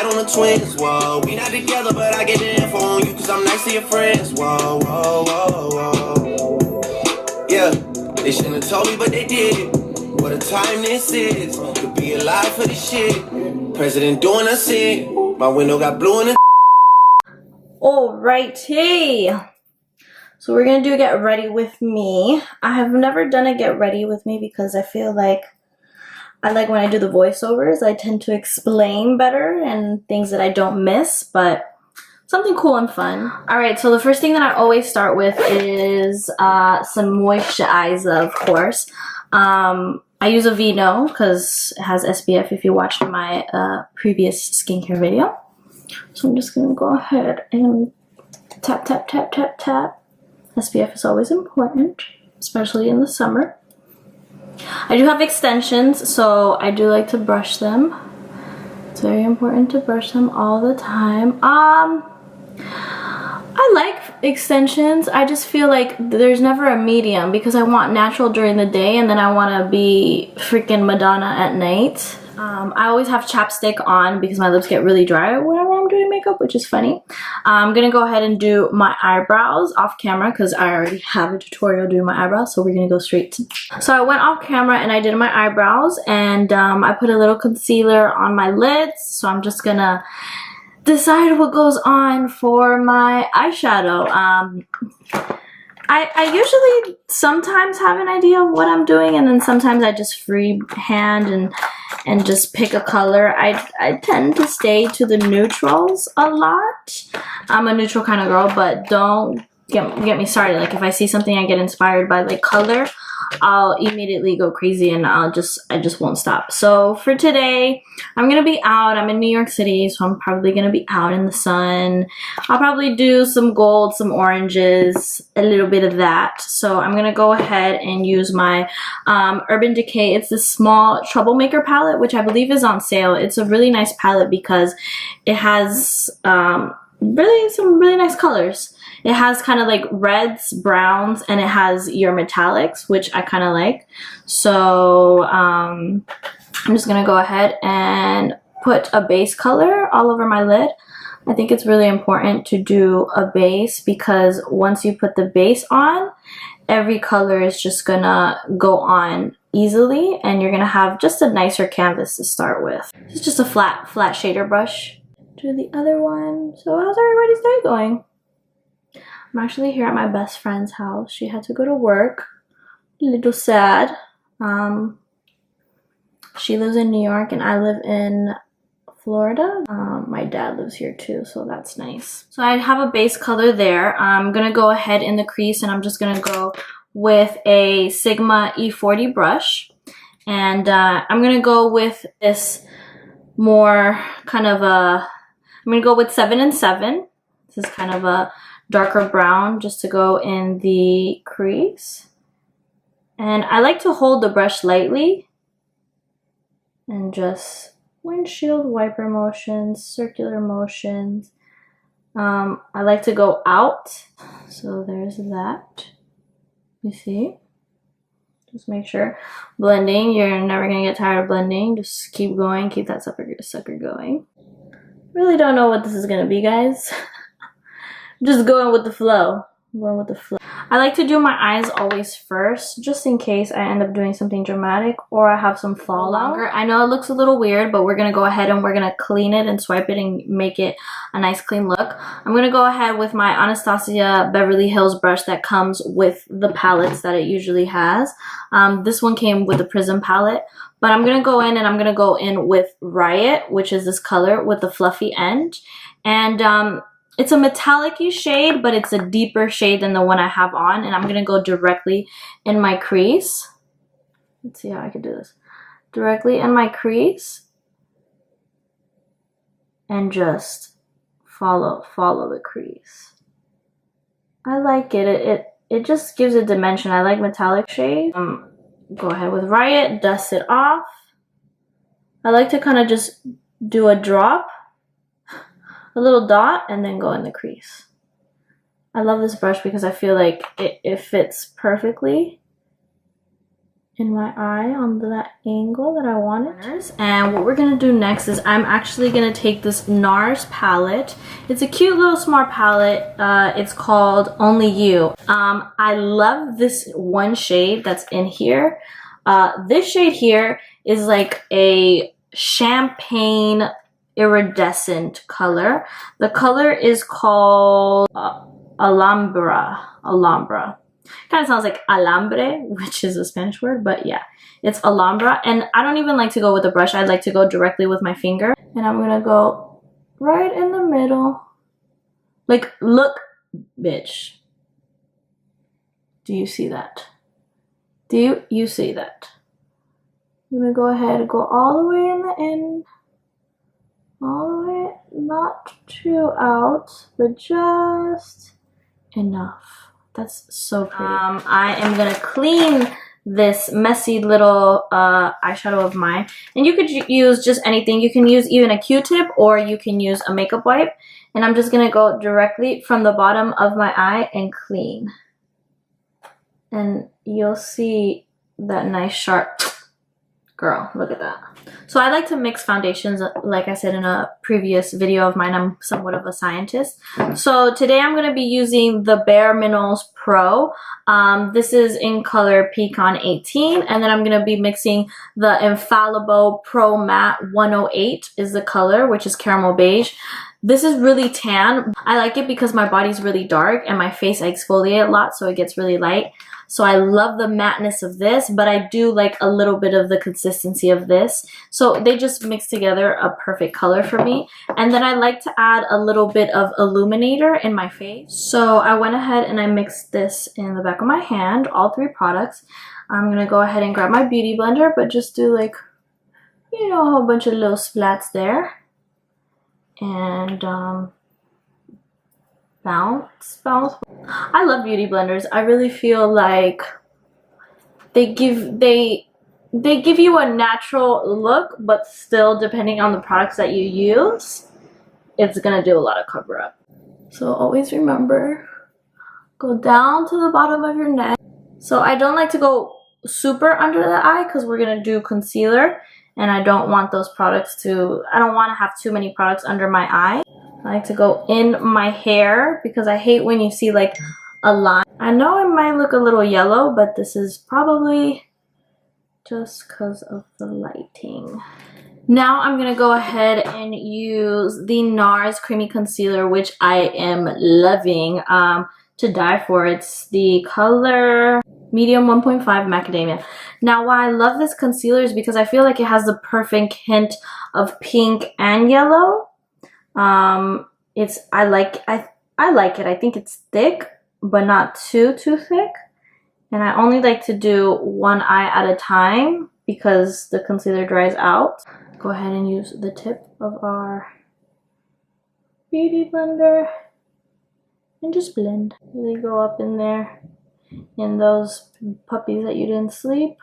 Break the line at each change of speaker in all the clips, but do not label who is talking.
slide on the twins, whoa. We not together, but I get the info on you, cause I'm nice to your friends, whoa, whoa, whoa, whoa. Yeah, they shouldn't have told me, but they did. What a time this is, to be alive for this shit. President doing us in, my window got blue in it.
Alrighty. So we're gonna do Get Ready With Me. I have never done a Get Ready With Me because I feel like I like when I do the voiceovers, I tend to explain better and things that I don't miss, but something cool and fun. Alright, so the first thing that I always start with is some moisturizer, of course. I use a Vino because it has SPF if you watched my previous skincare video. So I'm just going to go ahead and tap, tap, tap, tap, tap. SPF is always important, especially in the summer. I do have extensions, so I do like to brush them. It's very important to brush them all the time. I like extensions. I just feel like there's never a medium because I want natural during the day and then I want to be freaking Madonna at night. I always have chapstick on because my lips get really dry whenever I'm doing makeup, which is funny. I'm gonna go ahead and do my eyebrows off camera because I already have a tutorial doing my eyebrows, so we're gonna go straight to. So I went off camera and I did my eyebrows, and I put a little concealer on my lids, so I'm just gonna decide what goes on for my eyeshadow. I usually sometimes have an idea of what I'm doing, and then sometimes I just freehand and just pick a color. I tend to stay to the neutrals a lot. I'm a neutral kind of girl, but don't get me started. Like if I see something I get inspired by, like color, I'll immediately go crazy and I just won't stop. So for today, I'm gonna be out. I'm in New York City, so I'm probably gonna be out in the sun. I'll probably do some gold, some oranges, a little bit of that. So I'm gonna go ahead and use my Urban Decay. It's this small Troublemaker palette, which I believe is on sale. It's a really nice palette because it has really some really nice colors. It has kind of like reds, browns, and it has your metallics, which I kind of like. So I'm just going to go ahead and put a base color all over my lid. I think it's really important to do a base because once you put the base on, every color is just going to go on easily and you're going to have just a nicer canvas to start with. It's just a flat shader brush. Do the other one. So how's everybody's day going? I'm actually here at my best friend's house. She had to go to work. A little sad. She lives in New York and I live in Florida. My dad lives here too, so that's nice. So I have a base color there. I'm gonna go ahead in the crease and I'm just gonna go with a Sigma E40 brush. And I'm gonna go with this more kind of a, I'm gonna go with 7 and 7. This is kind of a darker brown just to go in the crease. And I like to hold the brush lightly and just windshield wiper motions, circular motions. I like to go out. So there's that. You see? Just make sure. Blending, you're never gonna get tired of blending. Just keep going, keep that sucker going. Really don't know what this is gonna be, guys. Just going with the flow. Going with the flow. I like to do my eyes always first, just in case I end up doing something dramatic or I have some fallout. I know it looks a little weird, but we're gonna go ahead and we're gonna clean it and swipe it and make it a nice clean look. I'm gonna go ahead with my Anastasia Beverly Hills brush that comes with the palettes that it usually has. This one came with the Prism palette, but I'm gonna go in and I'm gonna go in with Riot, which is this color with the fluffy end. And it's a metallic-y shade, but it's a deeper shade than the one I have on. And I'm going to go directly in my crease. Let's see how I can do this. Directly in my crease. And just follow the crease. I like it. It just gives a dimension. I like metallic shade. Go ahead with Riot. Dust it off. I like to kind of just do a drop. A little dot and then go in the crease. I love this brush because I feel like it fits perfectly. in my eye on that angle that I wanted. And what we're gonna do next is I'm actually gonna take this NARS palette. It's a cute little smart palette. It's called Only You. I love this one shade that's in here. This shade here is like a champagne iridescent color. The color is called Alhambra. Kind of sounds like alambre, which is a Spanish word, but yeah, it's Alhambra. And I don't even like to go with a brush. I like to go directly with my finger. And I'm gonna go right in the middle. Like, look, bitch. Do you see that? Do you see that? I'm gonna go ahead and go all the way in the end. All the way, not too out, but just enough. That's so pretty. I am gonna clean this messy little eyeshadow of mine. And you could use just anything. You can use even a Q-tip or you can use a makeup wipe. And I'm just gonna go directly from the bottom of my eye and clean. And you'll see that nice sharp, girl, look at that. So I like to mix foundations, like I said in a previous video of mine. I'm somewhat of a scientist. So today I'm going to be using the Bare Minerals Pro. This is in color Pecan 18. And then I'm going to be mixing the Infalible Pro Matte 108 is the color, which is caramel beige. This is really tan. I like it because my body's really dark and my face I exfoliate a lot, so it gets really light. So I love the matteness of this, but I do like a little bit of the consistency of this. So they just mix together a perfect color for me. And then I like to add a little bit of illuminator in my face. So I went ahead and I mixed this in the back of my hand, all three products. I'm going to go ahead and grab my beauty blender, but just do like, you know, a whole bunch of little splats there. And bounce. I love beauty blenders. I really feel like they give you a natural look, but still, depending on the products that you use, it's gonna do a lot of cover up. So always remember, go down to the bottom of your neck. So I don't like to go super under the eye because we're gonna do concealer, and I don't want those products to, I don't want to have too many products under my eye. I like to go in my hair because I hate when you see like a line. I know it might look a little yellow, but this is probably just because of the lighting. Now I'm going to go ahead and use the NARS Creamy Concealer, which I am loving to die for. It's the color medium 1.5 macadamia. Now why I love this concealer is because I feel like it has the perfect hint of pink and yellow. I like it. I think it's thick, but not too thick. And I only like to do one eye at a time because the concealer dries out. Go ahead and use the tip of our beauty blender and just blend. Really go up in there in those puppies that you didn't sleep.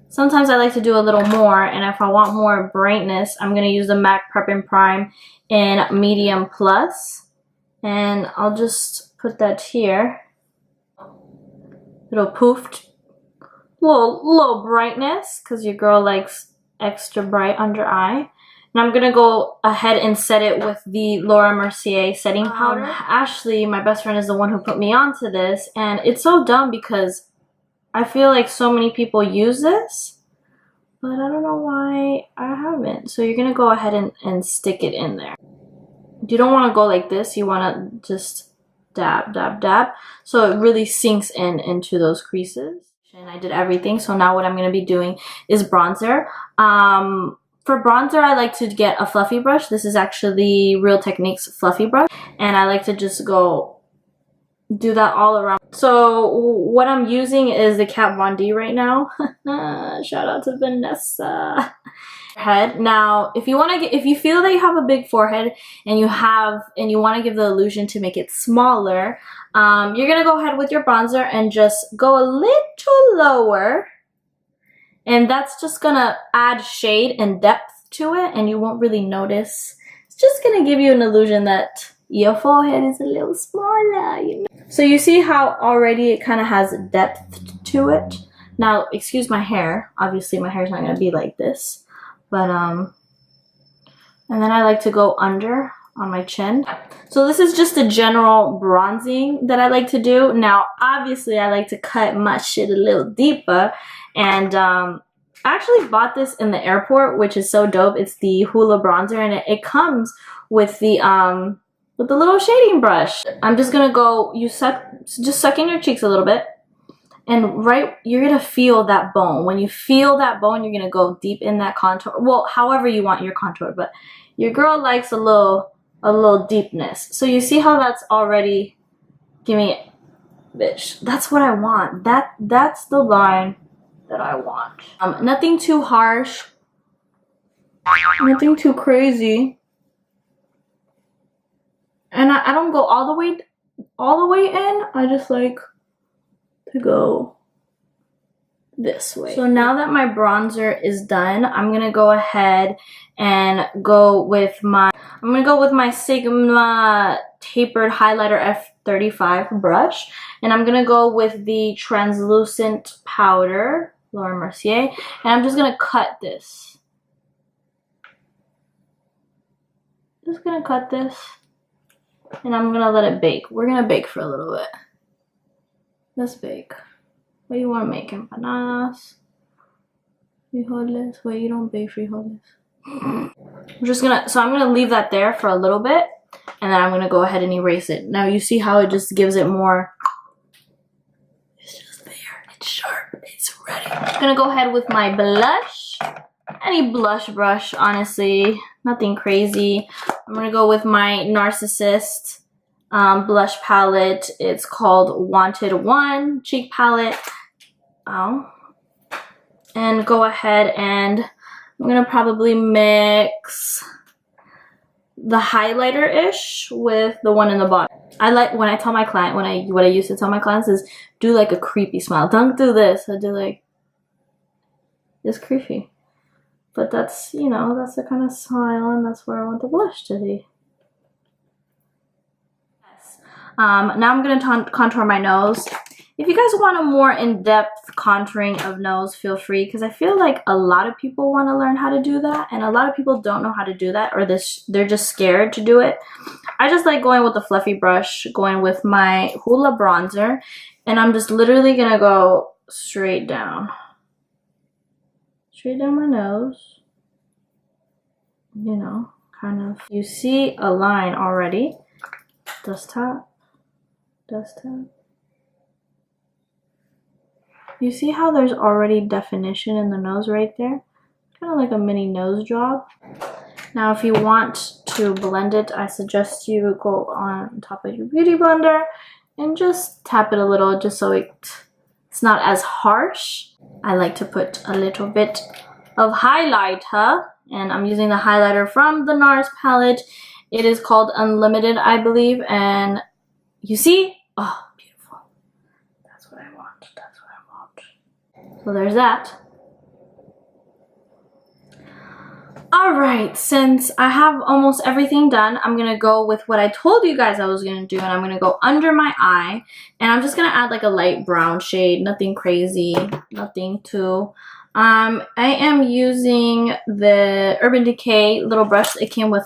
Sometimes I like to do a little more, and if I want more brightness, I'm going to use the MAC Prep and Prime in Medium Plus. And I'll just put that here. Little poofed. Little brightness, because your girl likes extra bright under eye. And I'm going to go ahead and set it with the Laura Mercier setting powder. Ashley, my best friend, is the one who put me onto this. And it's so dumb because I feel like so many people use this, but I don't know why I haven't. So you're going to go ahead and stick it in there. You don't want to go like this. You want to just dab, dab, dab. So it really sinks into those creases. And I did everything. So now what I'm going to be doing is bronzer. For bronzer, I like to get a fluffy brush. This is actually Real Techniques fluffy brush. And I like to just go do that all around. So what I'm using is the Kat Von D right now. Shout out to Vanessa. Head. Now, if you feel that you have a big forehead and you want to give the illusion to make it smaller, you're gonna go ahead with your bronzer and just go a little lower. And that's just gonna add shade and depth to it, and you won't really notice. It's just gonna give you an illusion that your forehead is a little smaller, you know. So you see how already it kind of has depth to it. Now, excuse my hair. Obviously, my hair's not going to be like this. But, and then I like to go under on my chin. So this is just a general bronzing that I like to do. Now, obviously, I like to cut my shit a little deeper. And I actually bought this in the airport, which is so dope. It's the Hoola bronzer, and it comes with the little shading brush. I'm just gonna go, just suck in your cheeks a little bit. And you're gonna feel that bone. When you feel that bone, you're gonna go deep in that contour. Well, however you want your contour, but your girl likes a little deepness. So you see how that's already giving it, bitch. That's what I want. That's the line that I want. Nothing too harsh, nothing too crazy. And I don't go all the way in. I just like to go this way. So now that my bronzer is done, I'm gonna go ahead and go with my Sigma tapered highlighter F35 brush, and I'm gonna go with the translucent powder, Laura Mercier, and I'm just gonna cut this. Just gonna cut this, and I'm gonna let it bake. We're gonna bake for a little bit. Let's bake. What do you want to make? Empanadas? Frijoles? Wait, you don't bake frijoles. I'm gonna leave that there for a little bit, and then I'm gonna go ahead and erase it. Now you see how it just gives it more. It's just there. It's sharp. It's ready. I'm gonna go ahead with my blush. Any blush brush, honestly. Nothing crazy. I'm gonna go with my Narcissist blush palette. It's called Wanted 1 cheek palette. And go ahead and I'm gonna probably mix the highlighter-ish with the one in the bottom. I like when I tell my client, what I used to tell my clients is do like a creepy smile. Don't do this. I do like this creepy. But that's, you know, that's the kind of smile, and that's where I want the blush to be. Now I'm going to contour my nose. If you guys want a more in-depth contouring of nose, feel free, because I feel like a lot of people want to learn how to do that, and a lot of people don't know how to do that, or they're just scared to do it. I just like going with a fluffy brush, going with my Hoola bronzer, and I'm just literally going to go straight down. Straight down my nose. You know, kind of. You see a line already. Dust tap. Dust tap. You see how there's already definition in the nose right there? Kind of like a mini nose job. Now if you want to blend it, I suggest you go on top of your beauty blender and just tap it a little just so it's not as harsh. I like to put a little bit of highlighter, and I'm using the highlighter from the NARS palette. It is called Unlimited, I believe, and you see? Oh, beautiful. That's what I want. That's what I want. So there's that. Alright, since I have almost everything done, I'm going to go with what I told you guys I was going to do, and I'm going to go under my eye, and I'm just going to add like a light brown shade, nothing crazy, nothing too. I am using the Urban Decay little brush. It came with,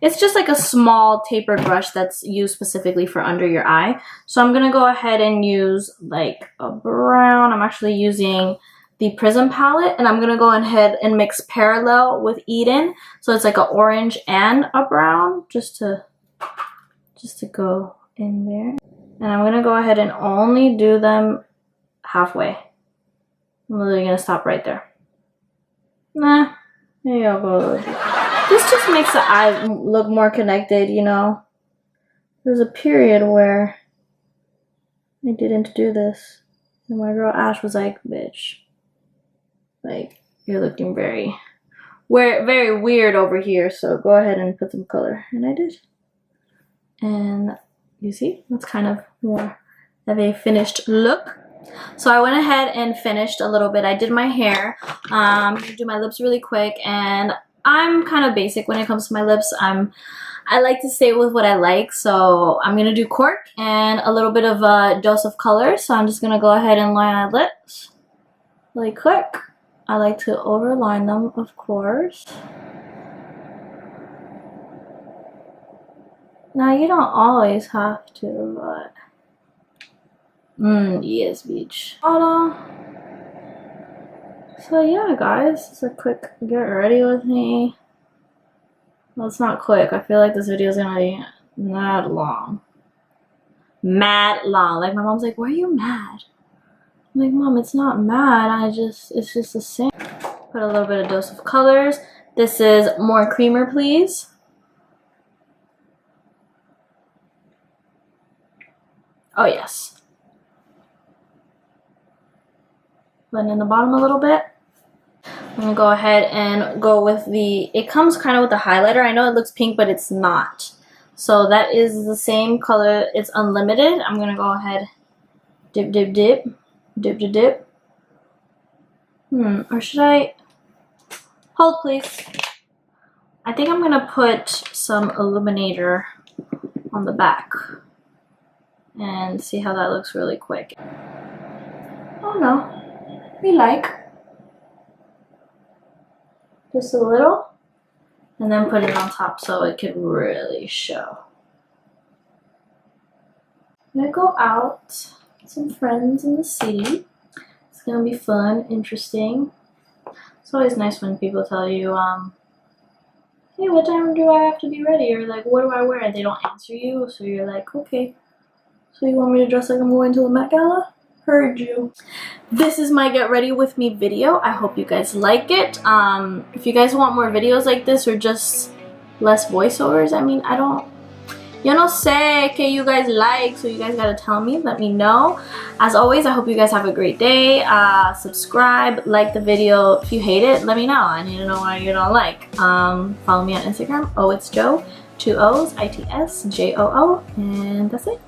it's just like a small tapered brush that's used specifically for under your eye. So I'm going to go ahead and use like a brown. I'm actually using the Prism palette, and I'm going to go ahead and mix Parallel with Eden. So it's like an orange and a brown just to go in there. And I'm going to go ahead and only do them halfway. I'm literally going to stop right there. Nah, maybe I'll go a little deeper. This just makes the eye look more connected, you know. There's a period where I didn't do this. And my girl Ash was like, bitch, like, you're looking very weird over here, so go ahead and put some color. And I did. And you see, that's kind of more of a finished look. So I went ahead and finished a little bit. I did my hair. I'm gonna do my lips really quick, and I'm kind of basic when it comes to my lips. I like to stay with what I like, so I'm gonna do cork and a little bit of a dose of color. So I'm just gonna go ahead and line my lips really quick. I like to overline them, of course. Now you don't always have to, but yes, bitch. So yeah, guys, it's a quick get ready with me. Well, it's not quick. I feel like this video is gonna be mad long. Mad long. Like my mom's like, why are you mad? I'm like, Mom, it's not mad. It's just the same. Put a little bit of dose of colors. This is More Creamer, Please. Oh yes. Blend in the bottom a little bit. I'm gonna go ahead and go with it comes kind of with the highlighter. I know it looks pink, but it's not. So that is the same color. It's Unlimited. I'm gonna go ahead, dip, dip, dip, dip, dip, dip. Or should I, hold please. I think I'm gonna put some illuminator on the back and see how that looks really quick. Oh no, we like. Just a little, and then put it on top so it could really show. I'm gonna go out with some friends in the city. It's gonna be fun, interesting. It's always nice when people tell you, hey, what time do I have to be ready? Or like, what do I wear? And they don't answer you, so you're like, okay. So you want me to dress like I'm going to the Met Gala? Heard you. This is my get ready with me video. I hope you guys like it. If you guys want more videos like this or just less voiceovers, I mean, I don't, yo no sé que you guys like, so you guys gotta tell me, let me know. As always, I hope you guys have a great day. Subscribe, like the video. If you hate it, let me know. I need to know why you don't like. Follow me on Instagram. Oh, it's Joe, 2 O's, ITS, JOO, and that's it.